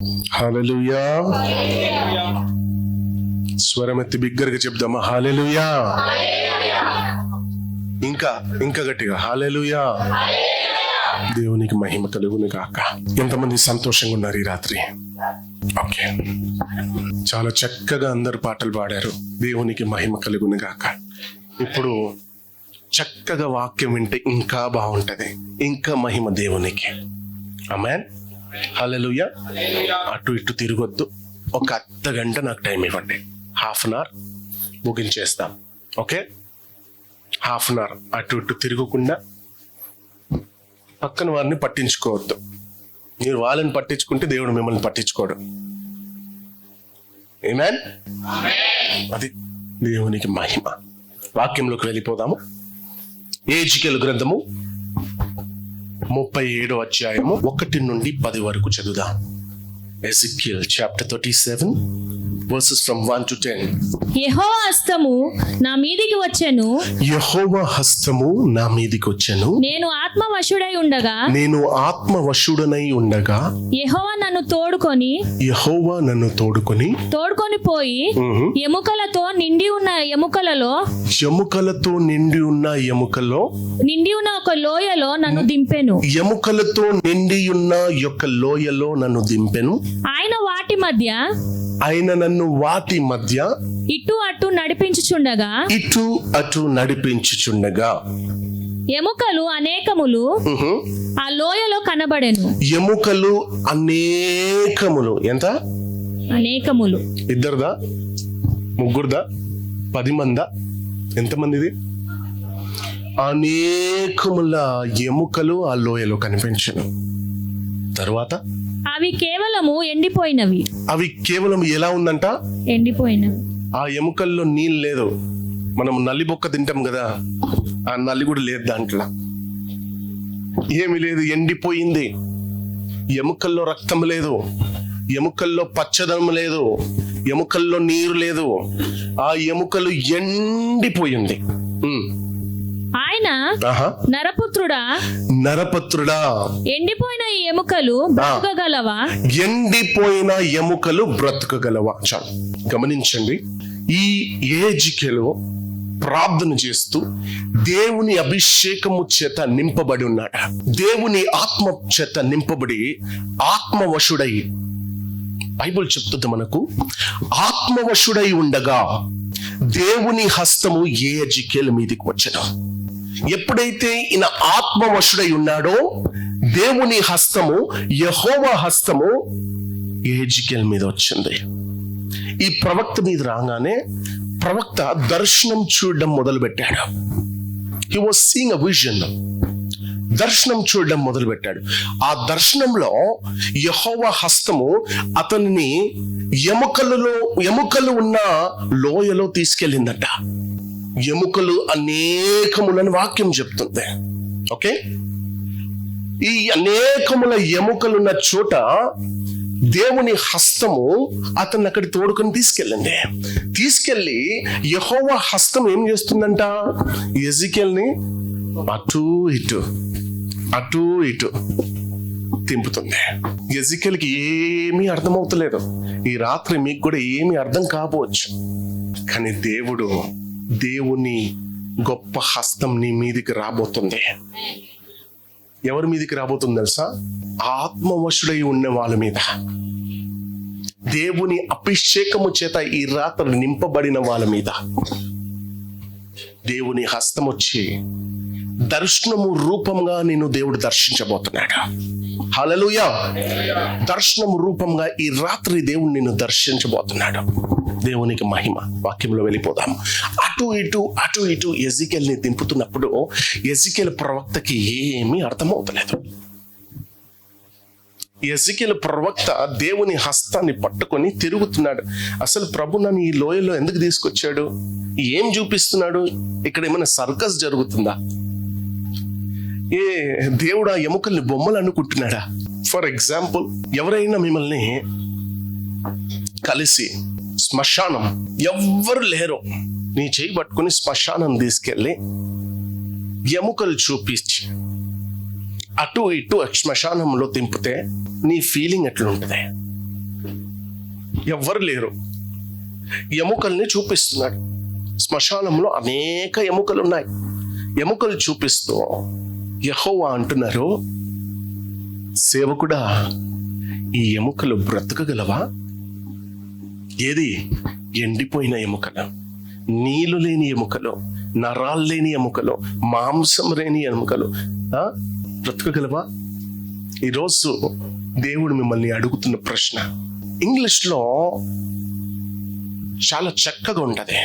హల్లెలూయా. స్వరం ఎత్తి బిగ్గరగా చెప్దామా? హల్లెలూయా. ఇంకా ఇంకా గట్టిగా హల్లెలూయా. దేవునికి మహిమ కలుగును గాక. ఎంతమంది సంతోషంగా ఉన్నారు ఈ రాత్రి? ఓకే, చాలా చక్కగా అందరు పాటలు పాడారు. దేవునికి మహిమ కలుగును గాక. ఇప్పుడు చక్కగా వాక్యం వింటే ఇంకా బాగుంటది, ఇంకా మహిమ దేవునికి. ఆమేన్. హల్లెలూయా. అటు ఇటు తిరగొద్దు. ఒక అర్ధ గంట నాకు టైం ఇవ్వండి. హాఫ్ అన్ అవర్ ముగించేస్తాం. ఓకే, హాఫ్ అన్ అవర్ అటు ఇటు తిరగకుండా పక్కన వారిని పట్టించుకోవద్దు. మీరు వాళ్ళని పట్టించుకుంటే దేవుడు మిమ్మల్ని పట్టించుకోడు. ఆమేన్. అది దేవునికి మహిమ. వాక్యంలోకి వెళ్ళిపోదాము. యెహెజ్కేలు గ్రంథము 37వ అధ్యాయము 1 నుండి 10 వరకు చదువుదాం. Ezekiel chapter 37 verses from 1 to 10. యెహోవా హస్తము నా మీదికి వచ్చెను, యెహోవా హస్తము నా మీదికి వచ్చెను, నేను ఆత్మవశుడై ఉండగా యెహోవా నన్ను తోడుకొని పోయి ఎముకలతో నిండి ఉన్న ఒక లోయలో నన్ను దింపెను. ఎముకలతో నిండి ఉన్న యొక్క లోయలో నన్ను దింపెను. ఆయన నన్ను వాటి మధ్య ఇటు అటు నడిపించుచుండగా ఎముకలు అనేకములు ఆ లోయలో కనబడెను. ఎముకలు అనేకములు. ఎంత? అనేకములు. ఇద్దరుదా? ముగ్గురుదా? 10 మందా? ఎంతమందిది? అనేకముల ఎముకలు ఆ లోయలో కనిపించను. తర్వాత అవి కేవలము ఎండిపోయినవి. అవి కేవలం ఎలా ఉందంట? ఎండిపోయినవి. ఆ ఎముకల్లో నీళ్ళు లేదు. మనం నల్లి బొక్క తింటాం కదా, ఆ నల్లి కూడా లేదు దాంట్లో. ఏమి లేదు, ఎండిపోయింది. ఎముకల్లో రక్తం లేదు, ఎముకల్లో పచ్చదనం లేదు, ఎముకల్లో నీరు లేదు. ఆ ఎముకలు ఎండిపోయింది. ఆయన నరపుత్రుడా, ఎండిపోయిన ఈ ఎముకలు బ్రతుకగలవా? చాలు గమనించండి. ఈ యెహెజ్కేలు ప్రార్థన చేస్తూ దేవుని అభిషేకము చేత నింపబడి ఉన్నాడు. దేవుని ఆత్మ చేత నింపబడి ఆత్మవశుడై, బైబిల్ చెప్తుంది మనకు, ఆత్మవశుడై ఉండగా దేవుని హస్తము యెహెజ్కేలు మీదికి వచ్చెను. ఎప్పుడైతే ఈయన ఆత్మవశుడై ఉన్నాడో దేవుని హస్తము, యెహోవా హస్తము యెహెజ్కేలు మీద వచ్చింది. ఈ ప్రవక్త మీద రాగానే ప్రవక్త దర్శనం చూడడం మొదలు పెట్టాడు. He was seeing a vision. దర్శనం చూడడం మొదలు పెట్టాడు. ఆ దర్శనంలో యెహోవా హస్తము అతనిని ఎముకలు ఉన్న లోయలో తీసుకెళ్ళిందట. ఎముకలు అనేకములని వాక్యం చెప్తుంది. ఓకే, ఈ అనేకముల ఎముకలున్న చోట దేవుని హస్తము అతన్ని అక్కడికి తోడుకొని తీసుకెళ్ళి యెహోవా హస్తం ఏం చేస్తుందంట? యెహెజ్కేలుని అటు ఇటు తింపుతుంది. యెహెజ్కేలుకి ఏమీ అర్థమవుతలేదు. ఈ రాత్రి మీకు కూడా ఏమీ అర్థం కాకపోవచ్చు, కానీ దేవుని గొప్ప హస్తం నీ మీదికి రాబోతుంది. ఎవరి మీదికి రాబోతుంది తెలుసా? ఆత్మవశుడై ఉన్న వాళ్ళ మీద. దేవుని అభిషేకము చేత ఈ రాత్రి నింపబడిన వాళ్ళ మీద దేవుని హస్తం వచ్చి దర్శనము రూపంగా నేను దేవుడు దర్శించబోతున్నాడు. హల్లెలూయా. దర్శనము రూపంగా ఈ రాత్రి దేవుడు నిన్ను దర్శించబోతున్నాడు. దేవునికి మహిమ. వాక్యంలో వెళ్ళిపోదాం. అటు ఇటు యెహెజ్కేలుని దింపుతున్నప్పుడు యెహెజ్కేలు ప్రవక్తకి ఏమీ అర్థమవుతలేదు. యెహెజ్కేలు ప్రవక్త దేవుని హస్తాన్ని పట్టుకొని తిరుగుతున్నాడు. అసలు ప్రభు నన్ను ఈ లోయలో ఎందుకు తీసుకొచ్చాడు? ఏం చూపిస్తున్నాడు? ఇక్కడ ఏమైనా సర్కస్ జరుగుతుందా? దేవుడు ఆ ఎముకల్ని బొమ్మలు అనుకుంటున్నాడా? ఫర్ ఎగ్జాంపుల్, ఎవరైనా మిమ్మల్ని కలిసి శ్మశానం, ఎవ్వరు లేరు, నీ చేయి పట్టుకుని శ్మశానం తీసుకెళ్ళి ఎముకలు చూపించి అటు ఇటు శ్మశానంలో తింపితే నీ ఫీలింగ్ ఎట్లుంటది? ఎవ్వరు లేరు. ఎముకల్ని చూపిస్తున్నాడు. శ్మశానంలో అనేక ఎముకలు ఉన్నాయి. ఎముకలు చూపిస్తూ యెహోవా అంటున్నారు, సేవకుడా, ఈ ఎముకలు బ్రతకగలవా? ఏది? ఎండిపోయిన ఎముకలు, నీళ్లు లేని ఎముకలు, నరాలు లేని ఎముకలు, మాంసం లేని ఎముకలు బ్రతకగలవా? ఈరోజు దేవుడు మిమ్మల్ని అడుగుతున్న ప్రశ్న ఇంగ్లీష్లో చాలా చక్కగా ఉంటది.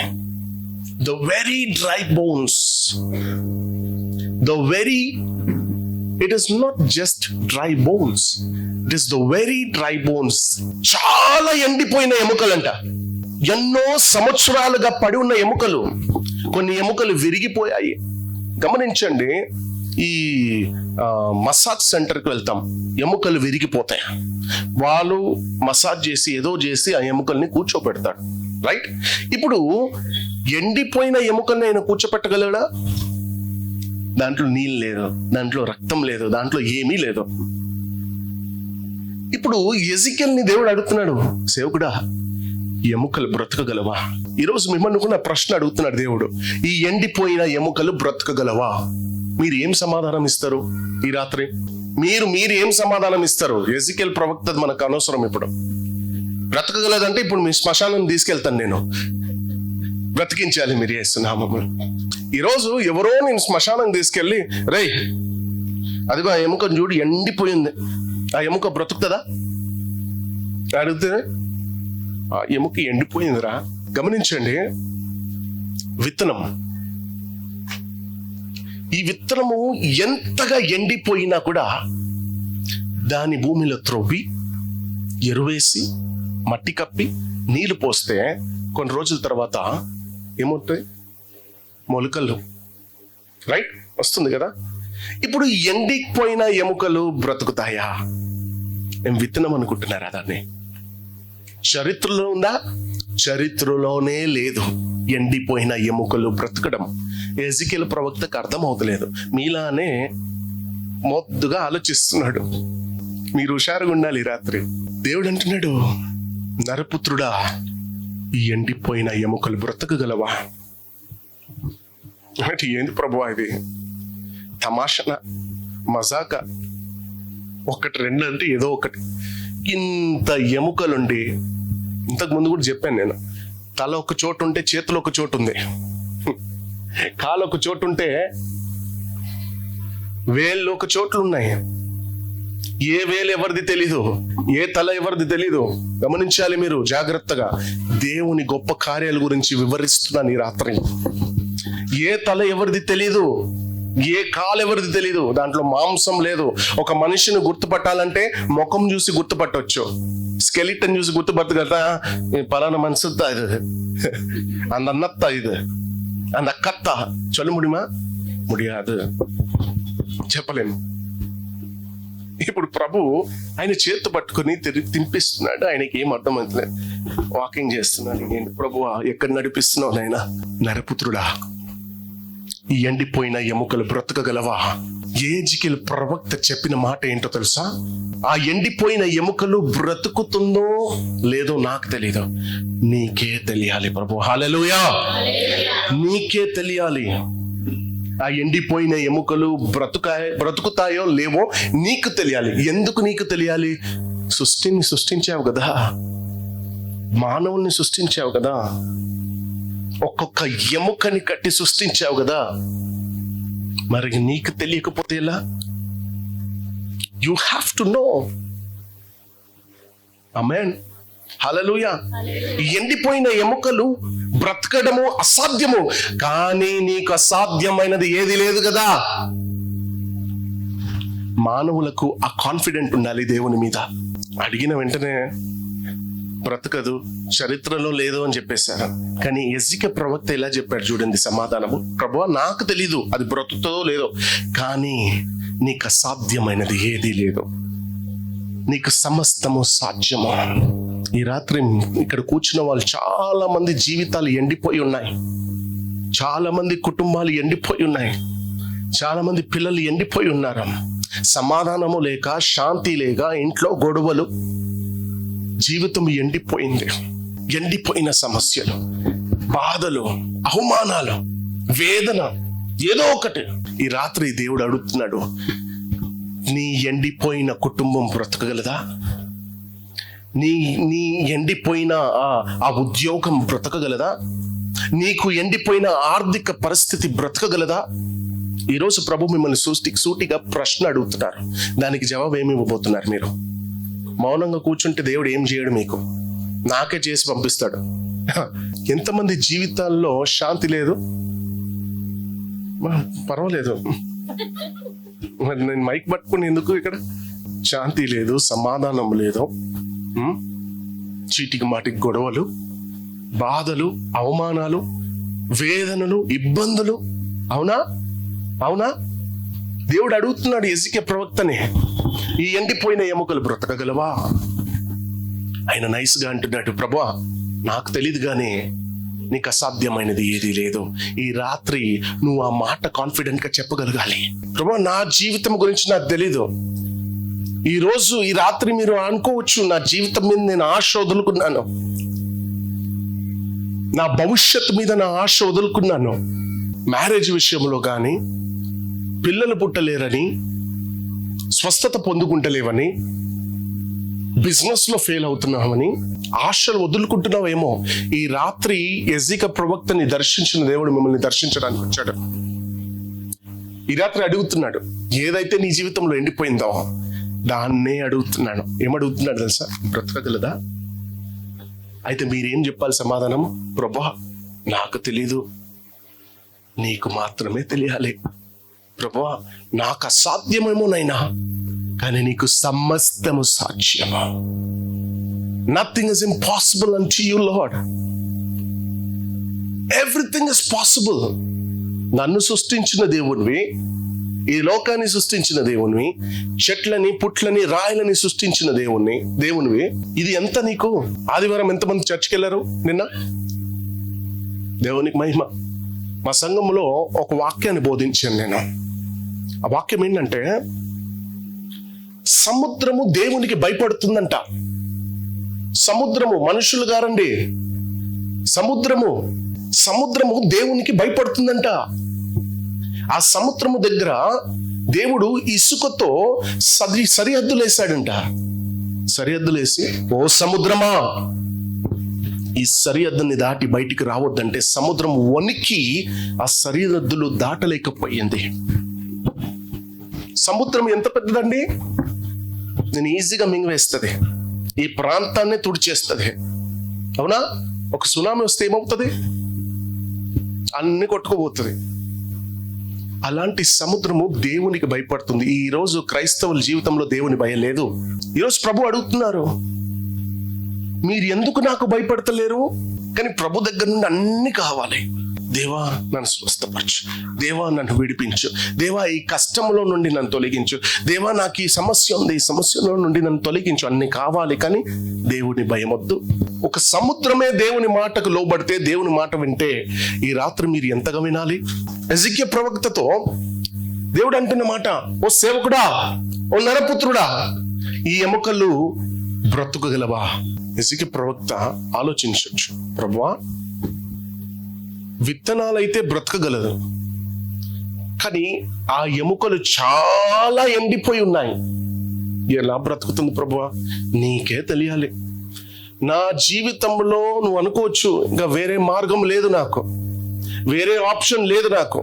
The very dry bones, it is not just dry bones, it is the very dry bones. చాలా ఎండిపోయిన ఎముకలంట. ఎన్నో సంవత్సరాలుగా పడి ఉన్న ఎముకలు. కొన్ని ఎముకలు విరిగిపోయాయి. గమనించండి, ఈ మసాజ్ సెంటర్కి వెళ్తాం, ఎముకలు విరిగిపోతాయి. వాళ్ళు మసాజ్ చేసి ఏదో చేసి ఆ ఎముకల్ని కూర్చోబెడతాడు, రైట్? ఇప్పుడు ఎండిపోయిన ఎముకల్ని ఆయన కూర్చోపెట్టగలడా? దాంట్లో నీళ్ళు లేదు, దాంట్లో రక్తం లేదు, దాంట్లో ఏమీ లేదు. ఇప్పుడు ఎజికెల్ని దేవుడు అడుగుతున్నాడు, సేవకుడా, ఎముకలు బ్రతకగలవా? ఈరోజు మిమ్మల్ని కూడా ప్రశ్న అడుగుతున్నాడు దేవుడు, ఈ ఎండిపోయిన ఎముకలు బ్రతకగలవా? మీరు ఏం సమాధానం ఇస్తారు ఈ రాత్రి? మీరు ఏం సమాధానం ఇస్తారు? ఎజికెల్ ప్రవక్త మనకు అనవసరం. ఇప్పుడు బ్రతకగలదంటే ఇప్పుడు మీ శ్మశానం తీసుకెళ్తాను నేను, బ్రతికించాలి మీరు యేసునామములో. ఈరోజు ఎవరో నేను శ్మశానం తీసుకెళ్ళి, రేయ్ అదిగో ఆ ఎముకను చూడు ఎండిపోయింది, ఆ ఎముక బ్రతుకుతుందా అడిగితే, ఆ ఎముక ఎండిపోయిందిరా. గమనించండి, విత్తనం, ఈ విత్తనము ఎంతగా ఎండిపోయినా కూడా దాని భూమిలో త్రవ్వి ఎరువేసి మట్టి కప్పి నీళ్లు పోస్తే కొన్ని రోజుల తర్వాత ఏమవుతాయి? మొలకలు, రైట్? వస్తుంది కదా. ఇప్పుడు ఎండిపోయిన ఎముకలు బ్రతుకుతాయా? ఏం విత్తనం అనుకుంటున్నారా దాన్ని? చరిత్రలో ఉందా? చరిత్రలోనే లేదు ఎండిపోయిన ఎముకలు బ్రతకడం. ఎజికెల్ ప్రవక్తకు అర్థం అవుతలేదు. మీలానే మొద్దుగా ఆలోచిస్తున్నాడు. మీరు హుషారుగా ఉండాలి. రాత్రి దేవుడు అంటున్నాడు, నరపుత్రుడా, ఈ ఎండిపోయిన ఎముకలు బ్రతకగలవా? అంటే ఏంది ప్రభువా ఇది? తమాషన, మజాక, ఒకటి రెండు అంటే ఏదో ఒకటి. ఇంత ఎముకలుండి, ఇంతకు ముందు కూడా చెప్పాను నేను, తల ఒక చోటు ఉంటే చేతిలో ఒక చోటు ఉంది, కాలు ఒక చోటు ఉంటే వేళ్ళు ఒక చోట్లు ఉన్నాయి. ఏ వేలు ఎవరిది తెలీదు, ఏ తల ఎవరిది తెలీదు. గమనించాలి మీరు జాగ్రత్తగా. దేవుని గొప్ప కార్యాల గురించి వివరిస్తున్నాను ఈ రాత్రి. ఏ తల ఎవరిది తెలీదు, ఏ కాలు ఎవరిది తెలీదు, దాంట్లో మాంసం లేదు. ఒక మనిషిని గుర్తుపట్టాలంటే ముఖం చూసి గుర్తుపట్టవచ్చు, స్కెలిటన్ చూసి గుర్తుపట్టగలరా? పలానా మనసుతా ఇది, அந்த அண்ணத்தா இது, அந்த அக்கத்தா சொல்ல முடியுமா? முடியாது, చెప్పలేము. ఇప్పుడు ప్రభు ఆయన చేతి పట్టుకుని తినిపిస్తున్నాడు. ఆయనకి ఏం అర్థమవుతుంది? వాకింగ్ చేస్తున్నాడు. ఏంటి ప్రభువా, ఎక్కడ నడిపిస్తున్నావు నాయనా? నరపుత్రుడా, ఈ ఎండిపోయిన ఎముకలు బ్రతకగలవా? ఎజికెల్ ప్రవక్త చెప్పిన మాట ఏంటో తెలుసా? ఆ ఎండిపోయిన ఎముకలు బ్రతుకుతుందో లేదో నాకు తెలియదు, నీకే తెలియాలి ప్రభు. హల్లెలూయా, నీకే తెలియాలి. ఆ ఎండిపోయిన ఎముకలు బ్రతుకుతాయో లేవో నీకు తెలియాలి. ఎందుకు నీకు తెలియాలి? సృష్టిని సృష్టించావు కదా, మానవుల్ని సృష్టించావు కదా, ఒక్కొక్క ఎముకని కట్టి సృష్టించావు కదా. మరి నీకు తెలియకపోతే ఎలా? You have to know. Amen, hallelujah. ఎండిపోయిన ఎముకలు బ్రతకడము అసాధ్యము, కానీ నీకు అసాధ్యమైనది ఏది లేదు కదా. మానవులకు ఆ కాన్ఫిడెంట్ ఉండాలి దేవుని మీద. అడిగిన వెంటనే బ్రతకదు, చరిత్రలో లేదు అని చెప్పేశారు. కానీ ఎజికెల్ ప్రవక్త ఎలా చెప్పాడు చూడండి సమాధానము. ప్రభువా, నాకు తెలీదు అది బ్రతుకుతుందో లేదో, కానీ నీకు అసాధ్యమైనది ఏదీ లేదు, నీకు సమస్తము సాధ్యము. ఈ రాత్రి ఇక్కడ కూర్చున్న వాళ్ళు చాలా మంది జీవితాలు ఎండిపోయి ఉన్నాయి, చాలా మంది కుటుంబాలు ఎండిపోయి ఉన్నాయి, చాలా మంది పిల్లలు ఎండిపోయి ఉన్నారు. సమాధానము లేక, శాంతి లేక, ఇంట్లో గొడవలు, జీవితం ఎండిపోయింది, ఎండిపోయిన సమస్యలు, బాధలు, అవమానాలు, వేదన, ఏదో ఒకటి. ఈ రాత్రి దేవుడు అడుగుతున్నాడు, నీ ఎండిపోయిన కుటుంబం బ్రతకగలదా? నీ ఎండిపోయిన ఆ ఉద్యోగం బ్రతకగలదా? నీకు ఎండిపోయిన ఆర్థిక పరిస్థితి బ్రతకగలదా? ఈరోజు ప్రభు మిమ్మల్ని సూటిగా ప్రశ్న అడుగుతున్నారు. దానికి జవాబు ఏమి ఇవ్వబోతున్నారు? మీరు మౌనంగా కూర్చుంటే దేవుడు ఏం చేయడు, మీకు నాకే చేసి పంపిస్తాడు. ఎంతమంది జీవితాల్లో శాంతి లేదు? పర్వాలేదు, మరి నేను మైక్ పట్టుకుని ఎందుకు? ఇక్కడ శాంతి లేదు, సమాధానం లేదు, చీటికి మాటికి గొడవలు, బాధలు, అవమానాలు, వేదనలు, ఇబ్బందులు. అవునా? అవునా? దేవుడు అడుగుతున్నాడు యెజెకియా ప్రవక్తని, ఈ ఎండిపోయిన ఎముకలు బ్రతకగలవా? ఆయన నైస్గా అంటున్నాడు, ప్రభువా నాకు తెలియదు కానీ నీకు అసాధ్యమైనది ఏదీ లేదు. ఈ రాత్రి నువ్వు ఆ మాట కాన్ఫిడెంట్ గా చెప్పగలగాలి. ప్రభువా నా జీవితం గురించి నాకు తెలీదు. ఈ రోజు ఈ రాత్రి మీరు అనుకోవచ్చు, నా జీవితం మీద నేను ఆశ వదులుకున్నాను, నా భవిష్యత్తు మీద నా ఆశ వదులుకున్నాను. మ్యారేజ్ విషయంలో కానీ, పిల్లలు పుట్టలేరని, స్వస్థత పొందుకుంటలేవని, బిజినెస్ లో ఫెయిల్ అవుతున్నామని ఆశలు వదులుకుంటున్నావేమో. ఈ రాత్రి యెజెకియా ప్రవక్తని దర్శించిన దేవుడు మిమ్మల్ని దర్శించడానికి వచ్చాడు. ఈ రాత్రి అడుగుతున్నాడు, ఏదైతే నీ జీవితంలో ఎండిపోయిందో దాన్నే అడుగుతున్నాను. ఏమడుగుతున్నాడు తెలుసా? బ్రతకగలదా? అయితే మీరేం చెప్పాలి సమాధానం? ప్రభువా నాకు తెలీదు, నీకు మాత్రమే తెలియాలి. ప్రభువా నాకు అసాధ్యమేమోనైనా, కానీ నీకు సమస్తము సాధ్యము. Nothing is impossible unto you, Lord. Everything is possible. నన్ను సృష్టించిన దేవునివి, ఈ లోకాన్ని సృష్టించిన దేవునివి, చెట్లని, పుట్లని, రాయలని సృష్టించిన దేవునివి. ఇది ఎంత నీకు? ఆదివారం ఎంతమంది చర్చికి వెళ్ళారు నిన్న? దేవునికి మహిమ. మా సంఘంలో ఒక వాక్యాన్ని బోధించాను నేను. ఆ వాక్యం ఏంటంటే, సముద్రము దేవునికి భయపడుతుందంట. సముద్రము, మనుషులు గారండి, సముద్రము దేవునికి భయపడుతుందంట. ఆ సముద్రము దగ్గర దేవుడు ఇసుకతో సరిహద్దులేసాడంట. సరిహద్దులేసి, ఓ సముద్రమా ఈ సరిహద్దుని దాటి బయటికి రావద్దంటే సముద్రం వణికి ఆ సరిహద్దులు దాటలేకపోయింది. సముద్రం ఎంత పెద్దదండి? నేను ఈజీగా మింగివేస్తుంది, ఈ ప్రాంతాన్ని తుడిచేస్తుంది. అవునా? ఒక సునామీ వస్తే ఏమవుతుంది? అన్ని కొట్టుకోబోతుంది. అలాంటి సముద్రము దేవునికి భయపడుతుంది. ఈ రోజు క్రైస్తవుల జీవితంలో దేవుని భయం లేదు. ఈరోజు ప్రభు అడుగుతున్నారు, మీరు ఎందుకు నాకు భయపడతలేరు? కానీ ప్రభు దగ్గర నుండి అన్ని కావాలి. దేవా నన్ను స్వస్థపరచు, దేవా నన్ను విడిపించు, దేవా ఈ కష్టంలో నుండి నన్ను తొలగించు, దేవా నాకు ఈ సమస్య ఉంది, ఈ సమస్యలో నుండి నన్ను తొలగించు. అన్ని కావాలి, కానీ దేవుని భయం వద్దు. ఒక సముద్రమే దేవుని మాటకు లోబడితే, దేవుని మాట వింటే ఈ రాత్రి మీరు ఎంతగా వినాలి? యెజెకియా ప్రవక్తతో దేవుడు అంటున్న మాట, ఓ సేవకుడా, ఓ నరపుత్రుడా, ఈ ఎముకలు బ్రతుకగలవా? యెజెకియా ప్రవక్త ఆలోచించవచ్చు, ప్రభువా విత్తనాలైతే బ్రతకగలదు, కానీ ఆ ఎముకలు చాలా ఎండిపోయి ఉన్నాయి. ఎలా బ్రతుకుతుంది ప్రభువా? నీకే తెలియాలి. నా జీవితంలో నువ్వు అనుకోవచ్చు, ఇంకా వేరే మార్గం లేదు నాకు, వేరే ఆప్షన్ లేదు నాకు,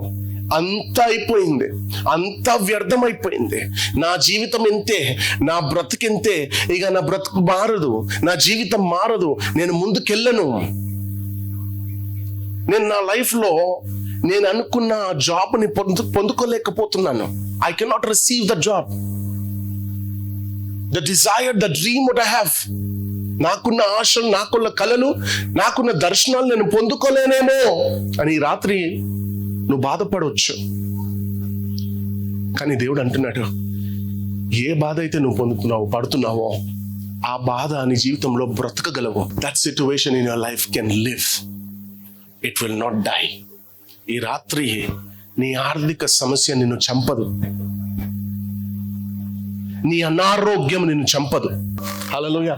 అంతా అయిపోయింది, అంతా వ్యర్థమైపోయింది, నా జీవితం ఇంతే, నా బ్రతికింతే, ఇక నా బ్రతుకు మారదు, నా జీవితం మారదు, నేను ముందుకెళ్ళను, నేను నా లైఫ్ లో నేను అనుకున్న జాబ్ని పొందుకోలేకపోతున్నాను. I cannot receive the job, the desire, the dream what I have. నాకున్న ఆశలు, నాకున్న కలలు, నాకున్న దర్శనాలు నేను పొందుకోలేనేమో అని ఈ రాత్రి నువ్వు బాధపడవచ్చు. కానీ దేవుడు అంటున్నాడు, ఏ బాధ అయితే నువ్వు పడుతున్నావో ఆ బాధ నీ జీవితంలో బ్రతకగలవు. That situation in your life can live, it will not die. ఈ రాత్రి నీ ఆర్థిక సమస్య నిన్ను చంపదు, నీ అనారోగ్యం నిన్ను చంపదు. హల్లెలూయా.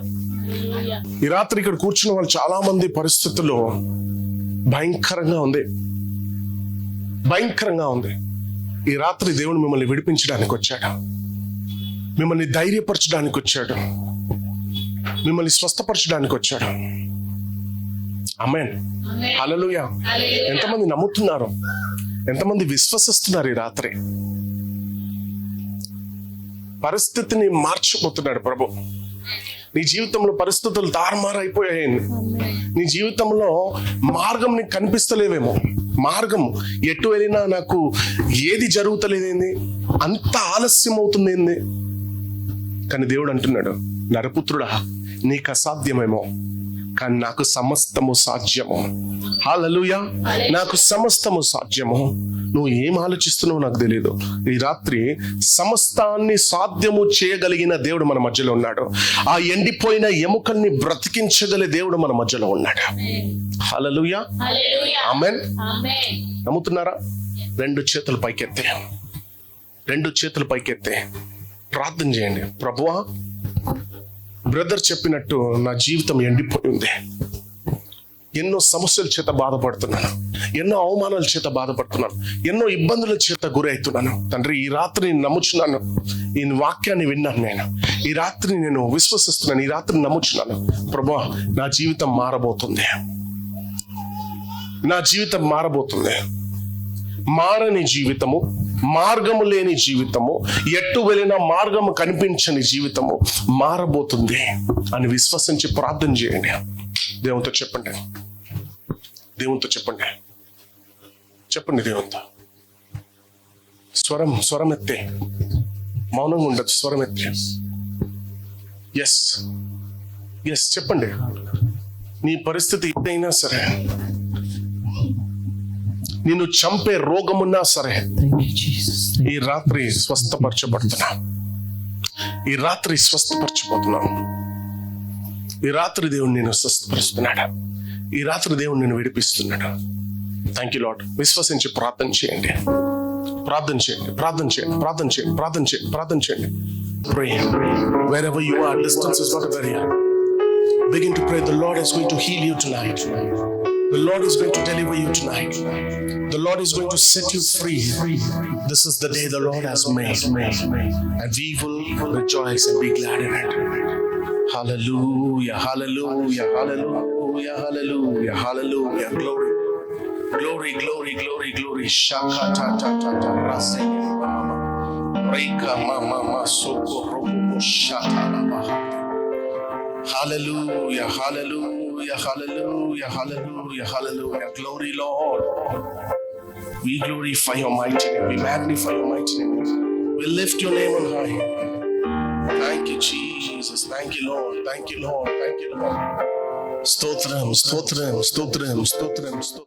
ఈ రాత్రి ఇక్కడ కూర్చున్న వాళ్ళు చాలా మంది పరిస్థితుల్లో భయంకరంగా ఉంది. ఈ రాత్రి దేవుడు మిమ్మల్ని విడిపించడానికి వచ్చాడు, మిమ్మల్ని ధైర్యపరచడానికి వచ్చాడు, మిమ్మల్ని స్వస్థపరచడానికి వచ్చాడు. ఆమేన్. హల్లెలూయా. ఎంతమంది నమ్ముతున్నారు? ఎంతమంది విశ్వసిస్తున్నారు? ఈ రాత్రి పరిస్థితిని మార్చిపోతున్నాడు ప్రభు. నీ జీవితంలో పరిస్థితులు తారుమారైపోయాయి. నీ జీవితంలో మార్గం నీకు కనిపిస్తలేవేమో. మార్గం ఎటు వెళ్ళినా నాకు ఏది జరుగుతలేదేంది, అంత ఆలస్యం అవుతుంది. కానీ దేవుడు అంటున్నాడు, నరపుత్రుడా, నీకు అసాధ్యమేమో, కానీ నాకు సమస్తము సాధ్యము. హల్లెలూయా. నాకు సమస్తము సాధ్యము. నువ్వు ఏం ఆలోచిస్తున్నావు నాకు తెలియదు. ఈ రాత్రి సమస్తాన్ని సాధ్యము చేయగలిగిన దేవుడు మన మధ్యలో ఉన్నాడు. ఆ ఎండిపోయిన ఎముకల్ని బ్రతికించగలిగే దేవుడు మన మధ్యలో ఉన్నాడు. హల్లెలూయా. ఆమేన్. నమ్ముతున్నారా? రెండు చేతులు పైకెత్తే ప్రార్థన చేయండి. ప్రభువా, బ్రదర్ చెప్పినట్టు నా జీవితం ఎండిపోయింది. ఎన్నో సమస్యల చేత బాధపడుతున్నాను, ఎన్నో అవమానాల చేత బాధపడుతున్నాను, ఎన్నో ఇబ్బందుల చేత గురవుతున్నాను. తండ్రి, ఈ రాత్రి నేను నమ్ముచున్నాను, ఈ వాక్యాన్ని విన్నాను. నేను ఈ రాత్రి నేను విశ్వసిస్తున్నాను, ఈ రాత్రి నమ్ముచున్నాను. ప్రభువా, నా జీవితం మారబోతుంది. మారని జీవితము, మార్గము లేని జీవితము, ఎట్టు వెళ్ళిన మార్గము కనిపించని జీవితము మారబోతుంది అని విశ్వసించి ప్రార్థన చేయండి. దేవునితో చెప్పండి. దేవునితో స్వరం ఎత్తే, మౌనంగా ఉండదు. స్వరం ఎత్తే ఎస్ చెప్పండి. నీ పరిస్థితి ఏదైనా సరే, నిన్ను చంపే రోగమున్నా సరే, ఈ రాత్రి స్వస్థపరచబడుతున్నా. ఈ రాత్రి దేవుడు నేను స్వస్థపరుస్తున్నాడు. ఈ రాత్రి దేవుడు నేను విడిపిస్తున్నాడు. Thank you lord. విశ్వసించి ప్రార్థన చేయండి. Pray. Wherever you are, distance is not a barrier. Begin to pray. The Lord is going to heal you tonight. The Lord is going to deliver you tonight. The Lord is going to set you free. This is the day the Lord has made, and we will rejoice and be glad in it. Hallelujah, hallelujah, hallelujah, hallelujah, hallelujah. Glory, glory, glory, glory, glory. Shaka ta ta ta ta rase mama. Reka mama masoko robo shata lama. Hallelujah, hallelujah, hallelujah, hallelujah, hallelujah. Glory, Lord. We glorify your mighty name. We magnify your mighty name. We lift your name on high. Thank you, Jesus. Thank you, Lord. Thank you, Lord. Thank you, Lord. Stotram, stotram, stotram, stotram, stotram.